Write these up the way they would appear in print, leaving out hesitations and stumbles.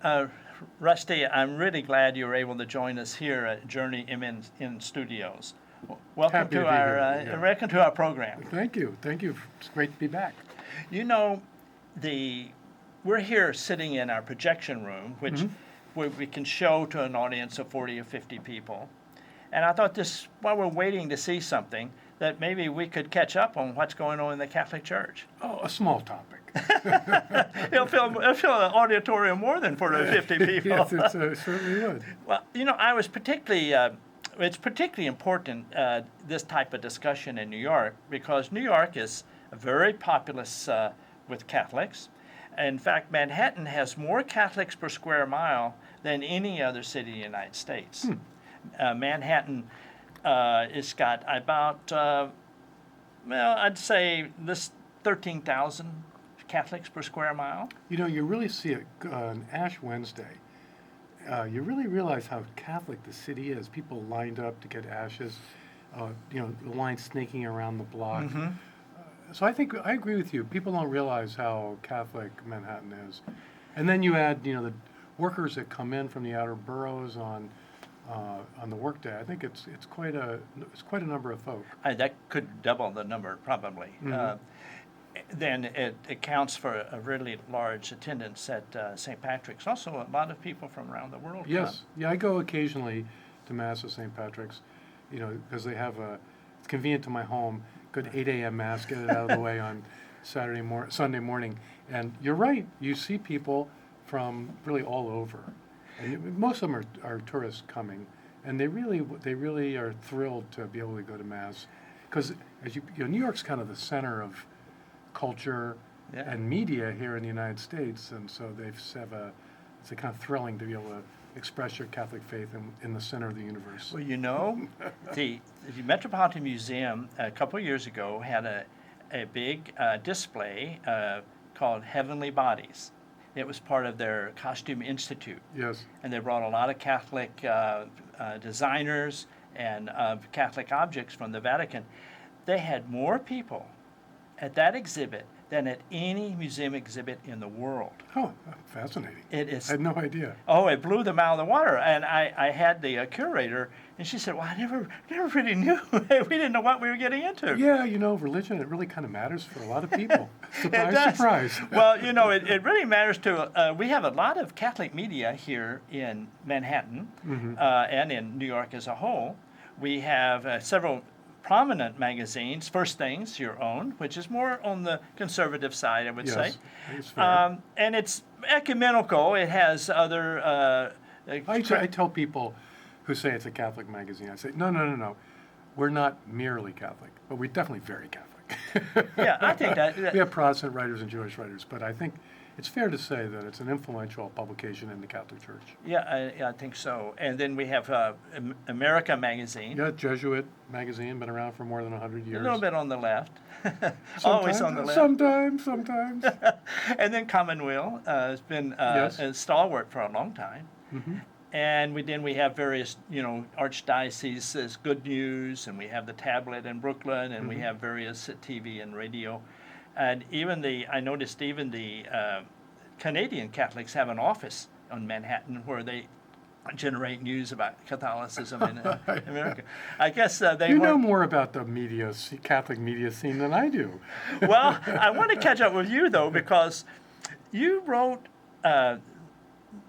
Uh, Rusty, I'm really glad you were able to join us here at Journey in Studios. Welcome Happy to to be our here, yeah. welcome to our program. Thank you. Thank you. It's great to be back. You know, we're here sitting in our projection room, which we can show to an audience of 40 or 50 people. And I thought this, while we're waiting to see something, that maybe we could catch up on what's going on in the Catholic Church. Oh, a small topic. It'll fill an auditorium more than 40 or 50 people. Yes, it certainly would. Well, I was particularly, it's particularly important, this type of discussion in New York, because New York is very populous with Catholics. In fact, Manhattan has more Catholics per square mile than any other city in the United States. Manhattan it's got about, I'd say this 13,000 Catholics per square mile. You really see it on Ash Wednesday. You really realize how Catholic the city is. People lined up to get ashes, the line snaking around the block. So I think I agree with you. People don't realize how Catholic Manhattan is. And then you add, the workers that come in from the outer boroughs on the workday. I think it's quite a number of folk. That could double the number probably. Then it accounts for a really large attendance at St. Patrick's. Also, a lot of people from around the world. Yes, yeah, I go occasionally to Mass at St. Patrick's, because they have it's convenient to my home. Good 8 a.m. Mass, get it out of the way on Sunday morning. And you're right, you see people from really all over. And most of them are tourists coming, and they really are thrilled to be able to go to Mass, because New York's kind of the center of culture and media here in the United States, and so it's a kind of thrilling to be able to express your Catholic faith in the center of the universe. Well, the Metropolitan Museum a couple of years ago had a big display called Heavenly Bodies. It was part of their Costume Institute. Yes. And they brought a lot of Catholic designers and Catholic objects from the Vatican. They had more people at that exhibit than at any museum exhibit in the world. Oh, fascinating. It is. I had no idea. Oh, it blew them out of the water. And I had the curator, and she said, well, I never really knew. We didn't know what we were getting into. Yeah, religion, it really kind of matters for a lot of people. Surprise, surprise. Well, it really matters to, we have a lot of Catholic media here in Manhattan and in New York as a whole. We have several prominent magazines. First Things, your own, which is more on the conservative side, I would say. Yes, fair. And it's ecumenical. It has other... I tell people who say it's a Catholic magazine, I say, no. We're not merely Catholic, but we're definitely very Catholic. Yeah, I think that... We have Protestant writers and Jewish writers, but I think it's fair to say that it's an influential publication in the Catholic Church. Yeah, I think so. And then we have America Magazine. Yeah, Jesuit magazine, been around for more than 100 years. A little bit on the left. Always on the left. Sometimes. And then Commonweal has been a stalwart for a long time. And then we have various, archdioceses, Good News, and we have the Tablet in Brooklyn, and we have various TV and radio. And I noticed even the Canadian Catholics have an office on Manhattan where they generate news about Catholicism in America. I guess they know more about the Catholic media scene than I do. Well, I want to catch up with you, though, because you wrote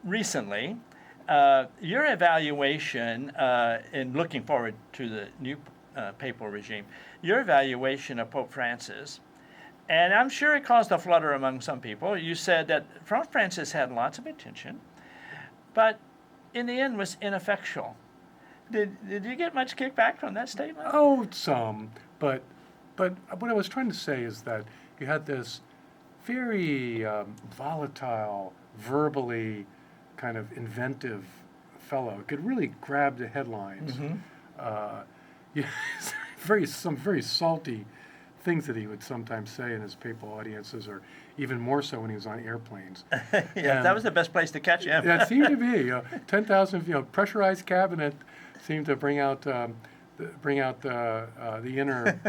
recently your evaluation, in looking forward to the new papal regime, your evaluation of Pope Francis. And I'm sure it caused a flutter among some people. You said that Pope Francis had lots of attention, but in the end was ineffectual. Did you get much kickback from that statement? Oh, some. But what I was trying to say is that you had this very volatile, verbally kind of inventive fellow. Could really grab the headlines. Some very salty things that he would sometimes say in his papal audiences, or even more so when he was on airplanes. That was the best place to catch him. That seemed to be 10,000. Pressurized cabinet seemed to bring out the inner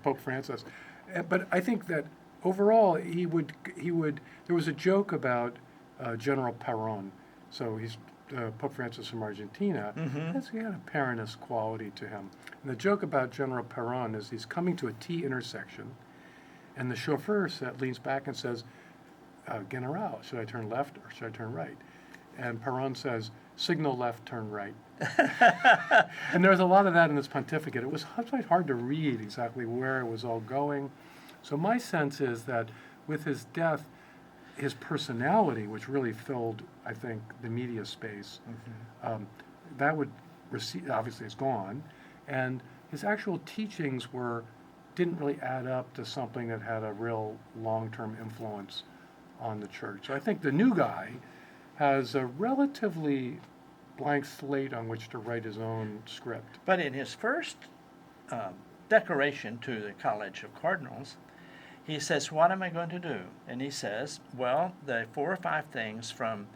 Pope Francis. But I think that overall he would. There was a joke about General Perón. So he's Pope Francis from Argentina. He had a Peronist quality to him. And the joke about General Perón is he's coming to a T intersection, and the chauffeur leans back and says, General, should I turn left or should I turn right? And Perón says, signal left, turn right. And there's a lot of that in this pontificate. It was quite hard to read exactly where it was all going. So my sense is that with his death, his personality, which really filled, I think, the media space, that would recede, obviously it's gone, and his actual teachings didn't really add up to something that had a real long-term influence on the church. So I think the new guy has a relatively blank slate on which to write his own script. But in his first declaration to the College of Cardinals, he says, what am I going to do? And he says, well, the 4 or 5 things from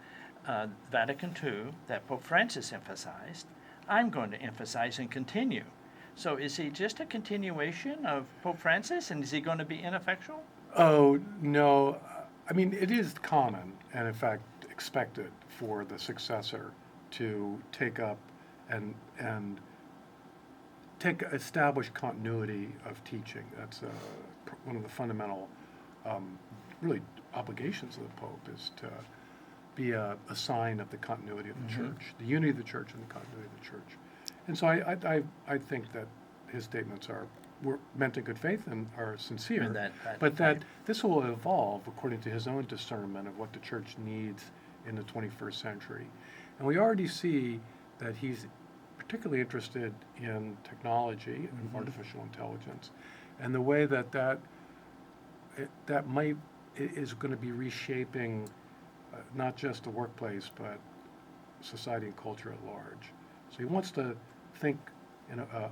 Vatican II that Pope Francis emphasized, I'm going to emphasize and continue. So is he just a continuation of Pope Francis, and is he going to be ineffectual? Oh, no. I mean, it is common, and in fact expected, for the successor to take up and establish continuity of teaching. That's one of the fundamental, really, obligations of the Pope, is to be a sign of the continuity of the church, the unity of the church and the continuity of the church. And so I think that his statements were meant in good faith and are sincere, And that this will evolve according to his own discernment of what the church needs in the 21st century. And we already see that he's particularly interested in technology and artificial intelligence, and the way that is going to be reshaping not just the workplace, but society and culture at large. So he wants to think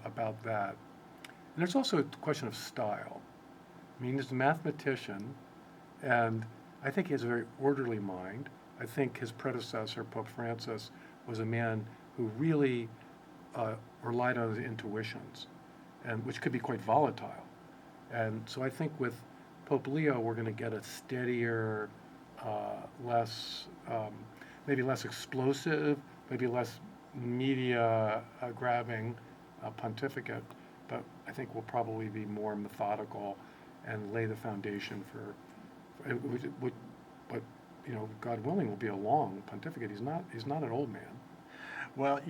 about that. And there's also a question of style. I mean, he's a mathematician, and I think he has a very orderly mind. I think his predecessor, Pope Francis, was a man who really relied on his intuitions, and which could be quite volatile. And so I think with Pope Leo, we're going to get a steadier, maybe less explosive, maybe less media grabbing pontificate, but I think will probably be more methodical and lay the foundation for what God willing, will be a long pontificate. He's not an old man. Well,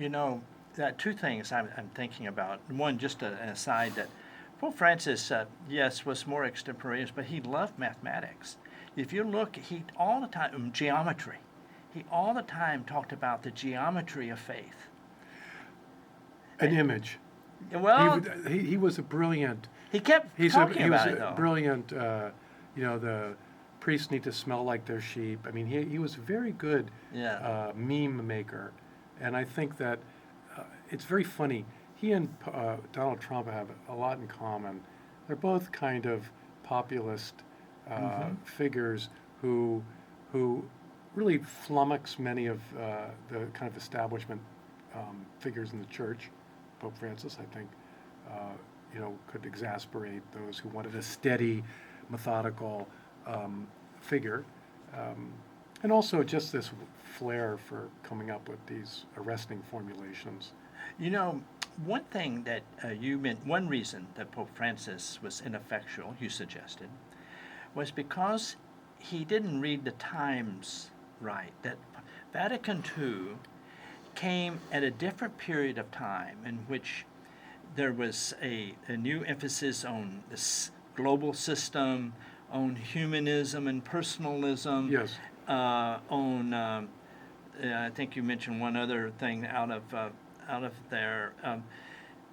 two things I'm thinking about. One, just an aside, that Pope Francis, yes, was more extemporaneous, but he loved mathematics. If you look, he all the time, geometry. He all the time talked about the geometry of faith. An image. Well, he was a brilliant. He kept talking about it, though. Brilliant. The priests need to smell like their sheep. I mean, he was a very good meme maker, and I think that it's very funny. He and Donald Trump have a lot in common. They're both kind of populist figures who really flummox many of the kind of establishment figures in the church. Pope Francis, I think, could exasperate those who wanted a steady, methodical figure, and also just this flair for coming up with these arresting formulations. One thing that you meant, one reason that Pope Francis was ineffectual, you suggested, was because he didn't read the times right. That Vatican II came at a different period of time in which there was a new emphasis on this global system, on humanism and personalism. Yes. I think you mentioned one other thing out of there,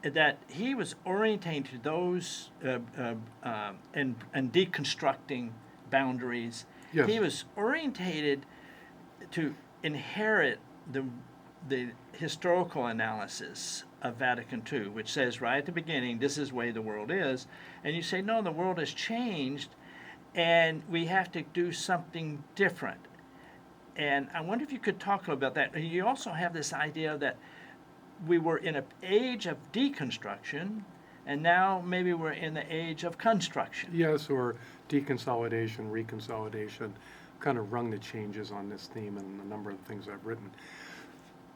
that he was orientating to those and deconstructing boundaries. Yes. He was orientated to inherit the historical analysis of Vatican II, which says right at the beginning, this is the way the world is. And you say, no, the world has changed, and we have to do something different. And I wonder if you could talk a little about that. You also have this idea that we were in an age of deconstruction, and now maybe we're in the age of construction. Yes, or deconsolidation, reconsolidation. kind of rung the changes on this theme in a number of things I've written.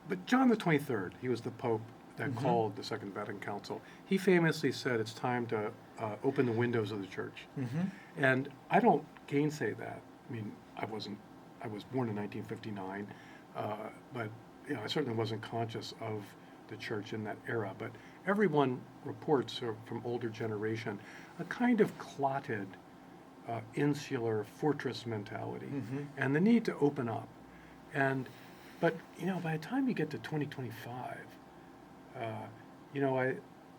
But John the 23rd, he was the Pope that called the Second Vatican Council. He famously said it's time to open the windows of the church. And I don't gainsay that. I mean, I was born in 1959, but I certainly wasn't conscious of the church in that era. But everyone reports from older generation a kind of clotted, insular fortress mentality, and the need to open up. But by the time you get to 2025,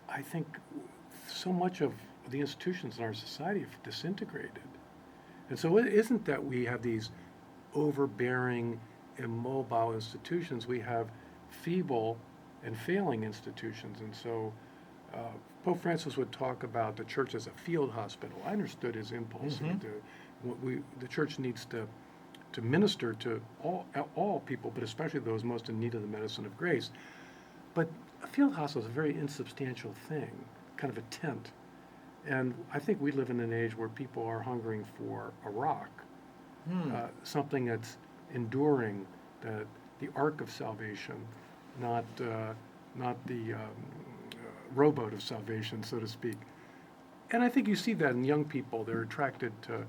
I think so much of the institutions in our society have disintegrated. And so it isn't that we have these overbearing, immobile institutions. We have feeble and failing institutions. And so Pope Francis would talk about the church as a field hospital. I understood his impulse. The church needs to minister to all people, but especially those most in need of the medicine of grace. But a field hospital is a very insubstantial thing, kind of a tent. And I think we live in an age where people are hungering for a rock, something that's enduring, the ark of salvation, not the rowboat of salvation, so to speak. And I think you see that in young people. They're attracted to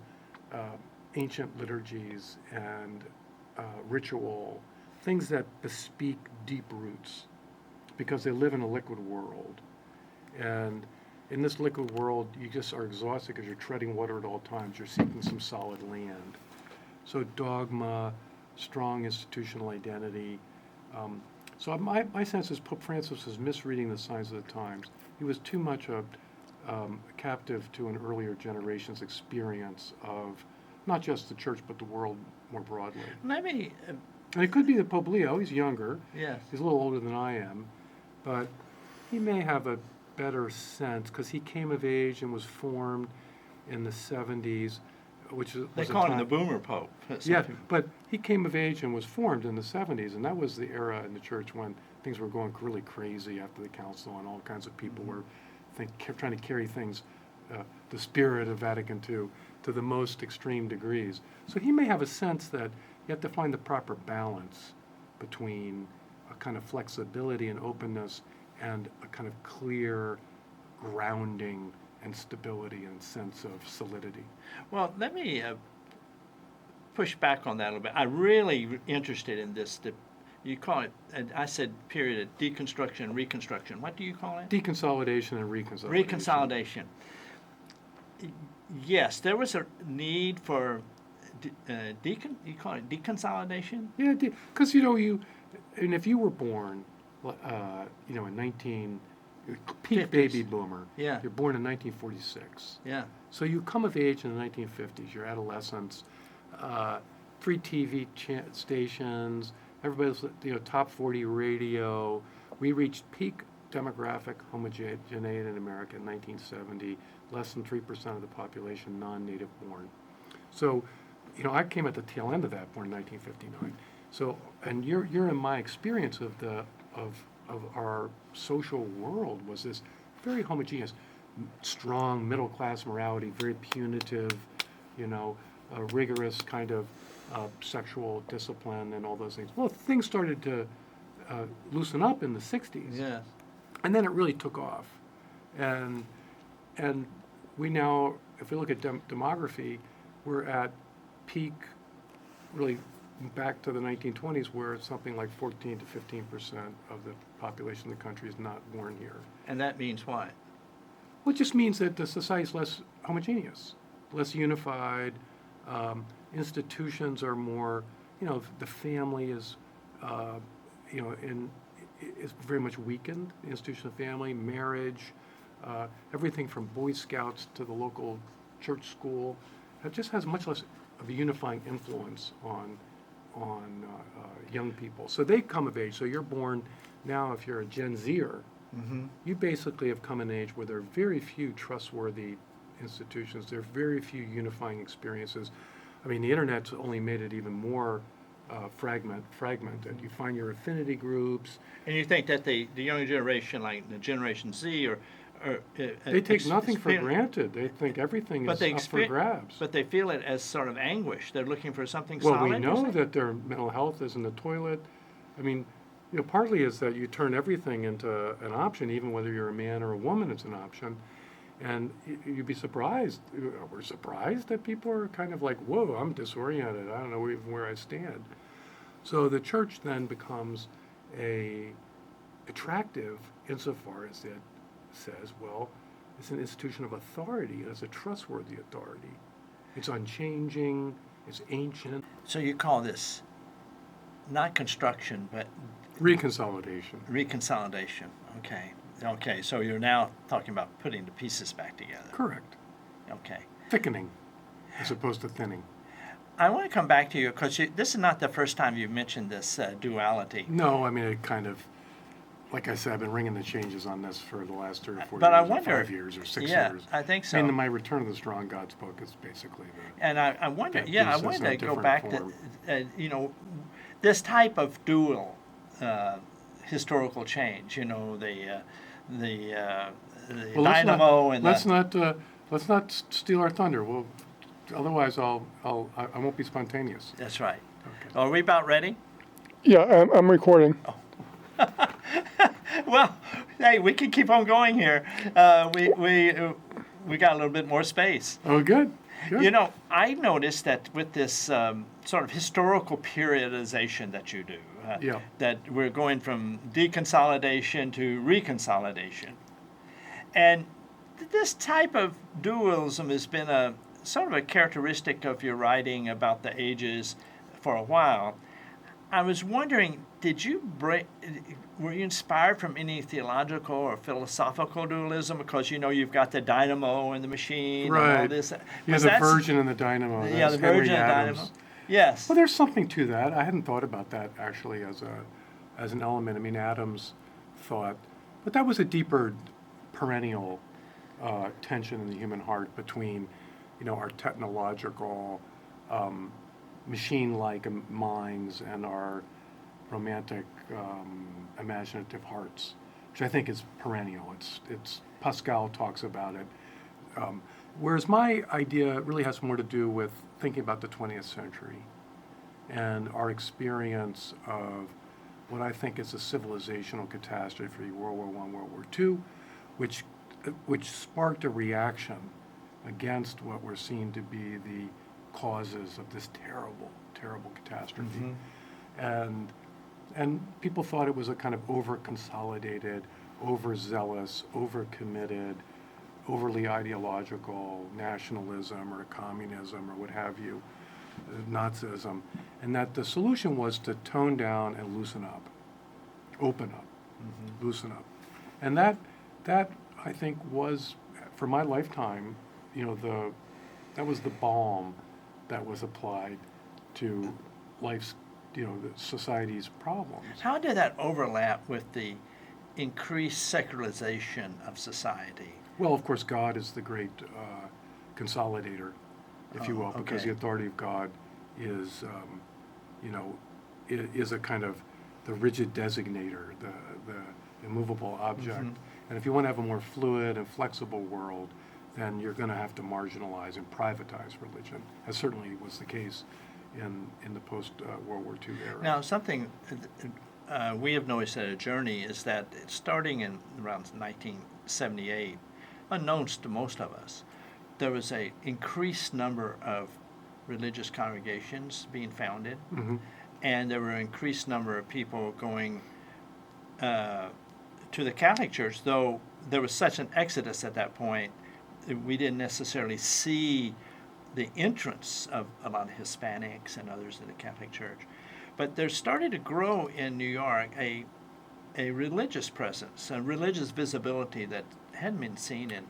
ancient liturgies and ritual, things that bespeak deep roots, because they live in a liquid world. And in this liquid world, you just are exhausted because you're treading water at all times. You're seeking some solid land. So dogma, strong institutional identity. So my sense is Pope Francis was misreading the signs of the times. He was too much a captive to an earlier generation's experience of not just the church, but the world more broadly. Maybe. And it could be that Pope Leo, he's younger. Yes. He's a little older than I am. But he may have a better sense, because he came of age and was formed in the 70s, which was They call him the Boomer Pope. Yeah, but he came of age and was formed in the 70s, and that was the era in the church when things were going really crazy after the council, and all kinds of people were trying to carry things, the spirit of Vatican II, to the most extreme degrees. So he may have a sense that you have to find the proper balance between a kind of flexibility and openness and a kind of clear grounding and stability and sense of solidity. Well, let me push back on that a little bit. I'm really interested in this. You call it, I said period of deconstruction and reconstruction. What do you call it? Deconsolidation and reconsolidation. Reconsolidation. Yes, there was a need for you call it deconsolidation? Yeah, because and if you were born, in peak 50s. baby boomer, Yeah. you're born in 1946. Yeah. So you come of age in the 1950s, your adolescence, 3 TV stations, everybody's, top 40 radio. We reached peak demographic homogeneity in America in 1970, less than 3% of the population non-native born. So, I came at the tail end of that, born in 1959. So, and you're in my experience of our social world was this very homogeneous, strong middle-class morality, very punitive, a rigorous kind of sexual discipline and all those things. Well, things started to loosen up in the 60s. Yes. And then it really took off. And we now, if we look at demography, we're at peak, really back to the 1920s, where something like 14 to 15% of the population of the country is not born here. And that means what? Well, it just means that the society is less homogeneous, less unified. Institutions are more, the family is, is very much weakened. The institution of family, marriage, everything from Boy Scouts to the local church school, it just has much less of a unifying influence on young people. So they come of age. So you're born now, if you're a Gen Zer, you basically have come in age where there are very few trustworthy institutions. There are very few unifying experiences. I mean, the internet's only made it even more fragmented. You find your affinity groups. And you think that the younger generation, like the Generation Z, They take nothing for granted. They think everything but is up for grabs. But they feel it as sort of anguish. They're looking for something Well, solid. we know that their mental health is in the toilet. I mean, partly is that you turn everything into an option, even whether you're a man or a woman, it's an option. And you'd be surprised. We're surprised that people are kind of like, whoa, I'm disoriented. I don't know even where I stand. So the church then becomes attractive insofar as it says, well, it's an institution of authority, and it's a trustworthy authority. It's unchanging, it's ancient. So you call this not construction, but Reconsolidation. Reconsolidation. Okay. Okay. So you're now talking about putting the pieces back together. Correct. Okay. Thickening as opposed to thinning. I want to come back to you because this is not the first time you've mentioned this duality. No, I mean, it kind of, like I said, I've been ringing the changes on this for the last 3 or 4 But years, I wonder, or 5 years, or 6 yeah, years. I think so. I mean, my Return of the Strong Gods book is basically the. And I wonder, that yeah, I thesis wanted in to a go different back form. to, this type of dual historical change. The Well, dynamo and let's not steal our thunder. Well, otherwise I won't be spontaneous. That's right. Okay. Are we about ready? Yeah, I'm recording. Well, hey, we can keep on going here. We got a little bit more space. Oh, good. Good. I noticed that with this sort of historical periodization that you do, Yeah. that we're going from deconsolidation to reconsolidation. And this type of dualism has been a sort of a characteristic of your writing about the ages for a while. I was wondering, were you inspired from any theological or philosophical dualism? Because you've got the dynamo and the machine and all Right. this. Yeah, the virgin and the dynamo. Yeah, That's the virgin Henry and Adams. dynamo. Yes. Well, there's something to that. I hadn't thought about that actually as an element. I mean, Adams thought, but that was a deeper perennial tension in the human heart between, our technological, machine-like minds and our romantic, imaginative hearts, which I think is perennial. It's Pascal talks about it. Whereas my idea really has more to do with thinking about the 20th century and our experience of what I think is a civilizational catastrophe, World War I, World War II, which sparked a reaction against what were seen to be the causes of this terrible, terrible catastrophe. Mm-hmm. And people thought it was a kind of over-consolidated, overzealous, over-committed, overly ideological nationalism or communism or what have you, Nazism, and that the solution was to tone down and loosen up, open up, mm-hmm. loosen up. And that I think was, for my lifetime, that was the balm that was applied to life's, the society's problems. How did that overlap with the increased secularization of society? Well, of course, God is the great consolidator, if you will, because okay. the authority of God is, is a kind of the rigid designator, the immovable object. Mm-hmm. And if you want to have a more fluid and flexible world, then you're going to have to marginalize and privatize religion, as certainly was the case in the post-World War II era. Now, something we have noticed at A Journey is that starting in around 1978, unknowns to most of us, there was an increased number of religious congregations being founded, mm-hmm. and there were an increased number of people going to the Catholic Church, though there was such an exodus at that point, we didn't necessarily see the entrance of a lot of Hispanics and others in the Catholic Church. But there started to grow in New York a religious presence, a religious visibility that hadn't been seen in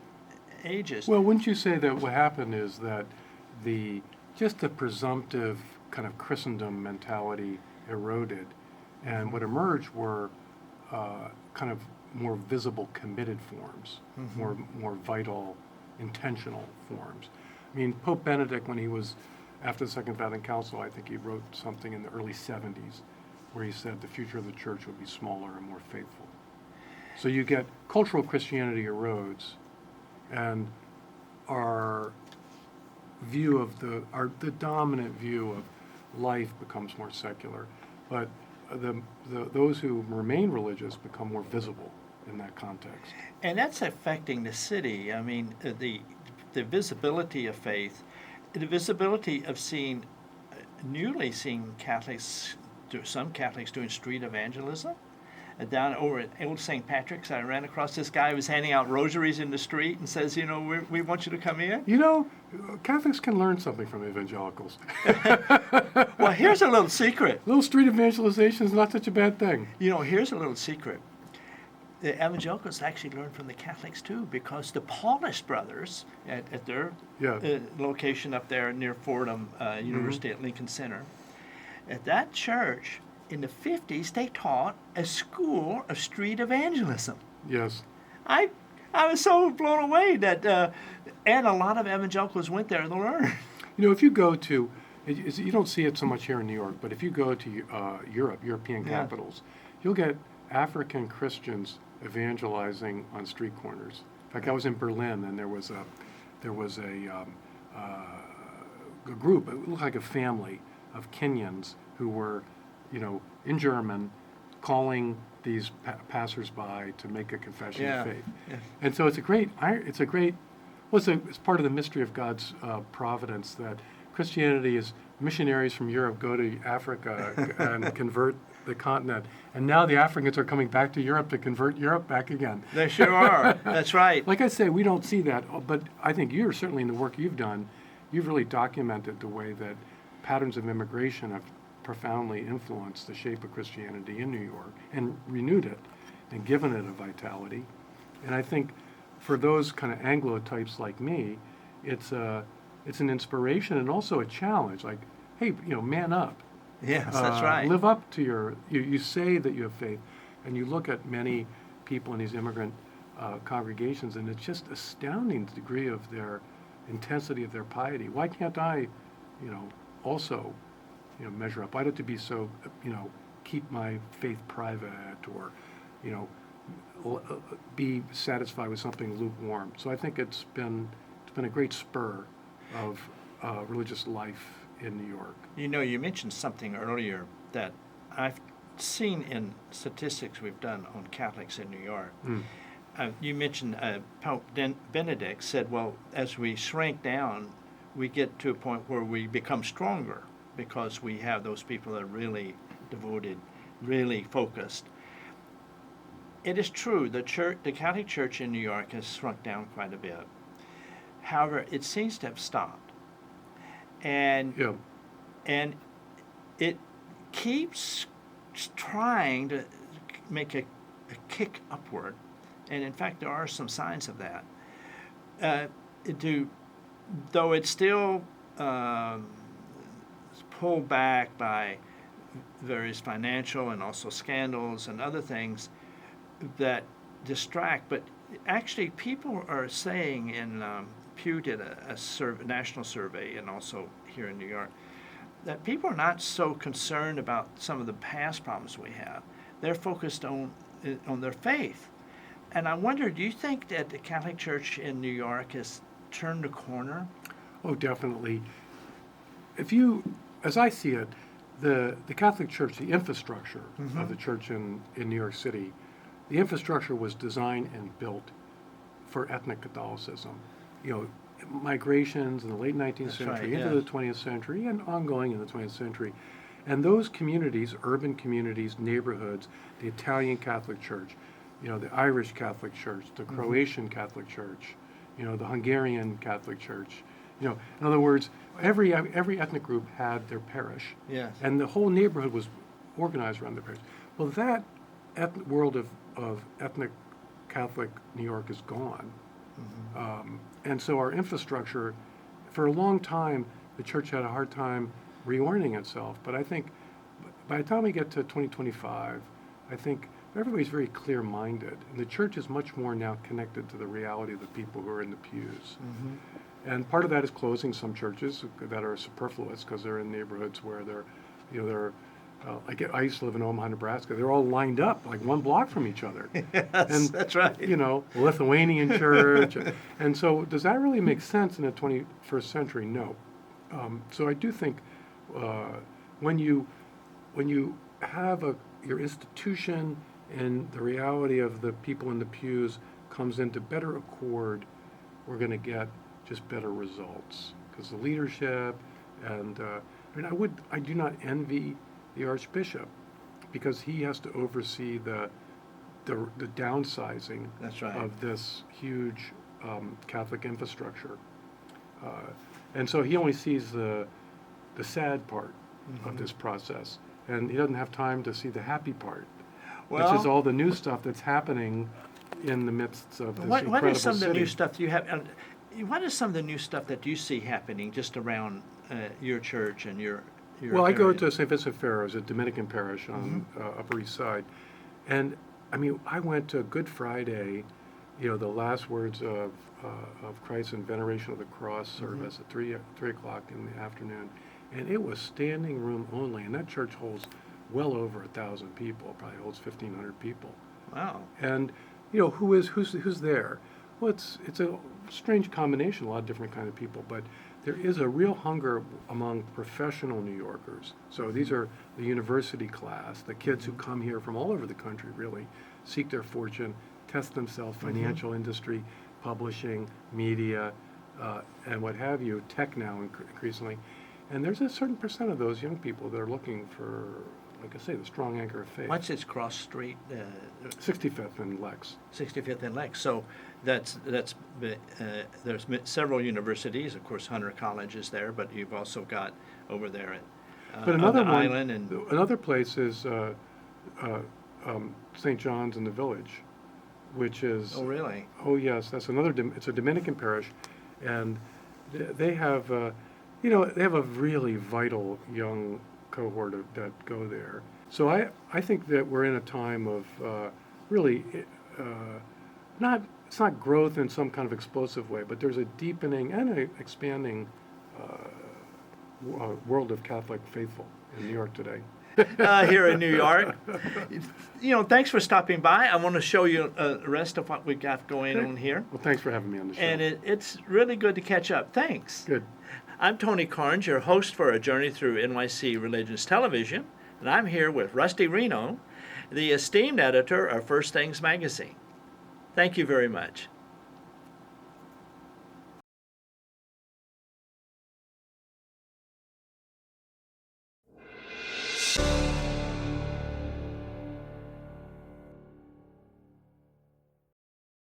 ages. Well, wouldn't you say that what happened is that just the presumptive kind of Christendom mentality eroded, and what emerged were kind of more visible, committed forms, mm-hmm. more vital, intentional forms. I mean, Pope Benedict, when he was after the Second Vatican Council, I think he wrote something in the early 70s where he said the future of the church would be smaller and more faithful. So you get cultural Christianity erodes, and our view of the dominant view of life becomes more secular, but those who remain religious become more visible in that context. And that's affecting the city. I mean, the visibility of faith, the visibility of newly seeing Catholics, some Catholics doing street evangelism. Down over at Old St. Patrick's, I ran across this guy who was handing out rosaries in the street and says, we want you to come in. Catholics can learn something from evangelicals. Well, here's a little secret. Little street evangelization is not such a bad thing. Here's a little secret. The evangelicals actually learned from the Catholics too, because the Paulist brothers at their location up there near Fordham University at Lincoln Center, at that church in the 50s, they taught a school of street evangelism. Yes. I was so blown away that, and a lot of evangelicals went there to learn. If you go to, you don't see it so much here in New York, but if you go to European capitals, you'll get African Christians evangelizing on street corners. In fact, I was in Berlin, and there was a group. It looked like a family of Kenyans who were, in German, calling these passersby to make a confession of faith. Yeah. And so it's part of the mystery of God's providence that Christianity is missionaries from Europe go to Africa and convert the continent, and now the Africans are coming back to Europe to convert Europe back again. They sure are. That's right. Like I say, we don't see that, but I think you're certainly in the work you've done, you've really documented the way that patterns of immigration have profoundly influenced the shape of Christianity in New York and renewed it and given it a vitality. And I think for those kind of Anglo types like me, it's an inspiration and also a challenge. Like, hey, man up. Yes, that's right. Live up to you say that you have faith, and you look at many people in these immigrant congregations, and it's just astounding the degree of their intensity of their piety. Why can't I, also, measure up? Why do I have to be so, keep my faith private, or, be satisfied with something lukewarm? So I think it's been a great spur of religious life in New York. You mentioned something earlier that I've seen in statistics we've done on Catholics in New York. You mentioned Pope Benedict said, well, as we shrink down, we get to a point where we become stronger because we have those people that are really devoted, really focused. It is true, the Catholic Church in New York has shrunk down quite a bit. However, it seems to have stopped. And it keeps trying to make a kick upward, and in fact there are some signs of that. Though it's still pulled back by various financial and also scandals and other things that distract, but actually people are saying in Pew did a national survey, and also here in New York, that people are not so concerned about some of the past problems we have. They're focused on their faith. And I wonder, do you think that the Catholic Church in New York has turned a corner? Oh, definitely. As I see it, the Catholic Church, the infrastructure of the church in New York City, the infrastructure was designed and built for ethnic Catholicism. Migrations in the late 19th century into the 20th century and ongoing in the 20th century. And those communities, urban communities, neighborhoods, the Italian Catholic Church, the Irish Catholic Church, the Croatian Catholic Church, the Hungarian Catholic Church. In other words, every ethnic group had their parish. Yes. And the whole neighborhood was organized around their parish. Well, that world of ethnic Catholic New York is gone. And so our infrastructure, for a long time, the church had a hard time reorienting itself. But I think by the time we get to 2025, I think everybody's very clear-minded. And the church is much more now connected to the reality of the people who are in the pews. And part of that is closing some churches that are superfluous because they're in neighborhoods where they're I used to live in Omaha, Nebraska. They're all lined up, like one block from each other. Yes, that's right. You know, Lithuanian church. And so does that really make sense in the 21st century? No. So I do think when you have your institution and the reality of the people in the pews comes into better accord, we're going to get just better results. Because the leadership and I do not envy the Archbishop, because he has to oversee the downsizing That's right. of this huge Catholic infrastructure, and so he only sees the sad part of this process, and he doesn't have time to see the happy part, which is all the new stuff that's happening in the midst of this incredible what is some of the city. new stuff you have? What is some of the new stuff that you see happening just around your church and your Well, I go area? to St. Vincent Ferro's, a Dominican parish on Upper East Side, and I mean, I went to Good Friday, the last words of Christ in Veneration of the Cross service at 3 o'clock in the afternoon, and it was standing room only, and that church holds well over 1,000 people, probably holds 1,500 people. Wow. And who's there? Well, it's a strange combination, a lot of different kind of people, but there is a real hunger among professional New Yorkers. So these are the university class, the kids who come here from all over the country, really, seek their fortune, test themselves, financial industry, publishing, media, and what have you, tech now increasingly. And there's a certain percent of those young people that are looking for, like I say, the strong anchor of faith. What's this cross street? 65th and Lex. 65th and Lex. So there's several universities. Of course, Hunter College is there, but you've also got over there at But on another the one, island and another place is St. John's in the Village, which is. oh really? Oh yes, that's another. It's a Dominican parish, and they have, they have a really vital young cohort that go there. So I think that we're in a time of really it's not growth in some kind of explosive way, but there's a deepening and an expanding world of Catholic faithful in New York today. Here in New York. Thanks for stopping by. I want to show you the rest of what we've got going on here. Well, thanks for having me on the show. And it's really good to catch up. Thanks. Good. I'm Tony Carnes, your host for A Journey Through NYC Religious Television, and I'm here with Rusty Reno, the esteemed editor of First Things Magazine. Thank you very much.